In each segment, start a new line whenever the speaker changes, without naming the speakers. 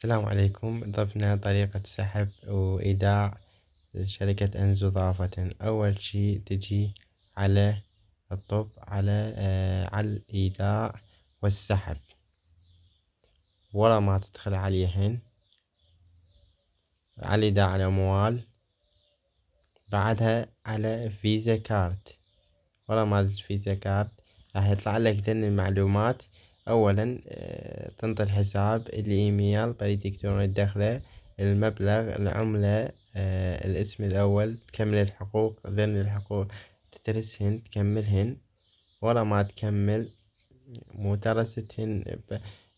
السلام عليكم. ضفنا طريقة سحب وإيداع شركة أنزو ضافة. أول شي تجي على الطب على الإيداع والسحب، ورا ما تدخل عليهن على الإيداع الأموال، بعدها على فيزا كارت. ورا ما تدز فيزا كارت راح يطلع لك ذن المعلومات. أولا تنطي الحساب، الإيميل، بريد إلكتروني الدخلة، المبلغ، العملة، الاسم الأول، تكمل الحقوق. ذن الحقوق تدرسهن تكملهن. ورا ما تكمل مدرستهن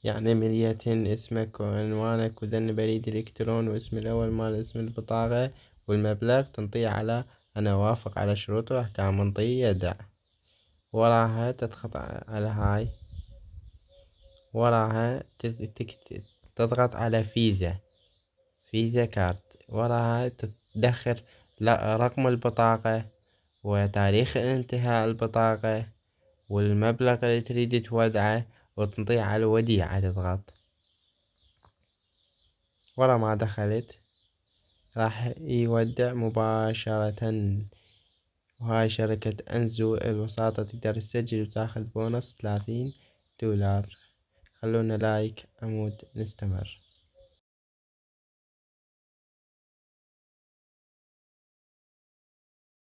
يعني مليتهن اسمك وعنوانك وذن بريد الإلكترون واسم الأول مال اسم البطاقة والمبلغ، تنطيه على أنا وافق على شروطه وأحكام، منطيه يدع. وراها تضغط على هاي، وراها تضغط على فيزا كارت. وراها تدخل رقم البطاقة وتاريخ انتهاء البطاقة والمبلغ اللي تريد تودعه، وتنطيه على الوديعة تضغط. ورا ما دخلت راح يودع مباشرة. وهاي شركة أنزو ببساطة تقدر تسجل وتاخذ بونص $30. خلونا لايك عمود نستمر.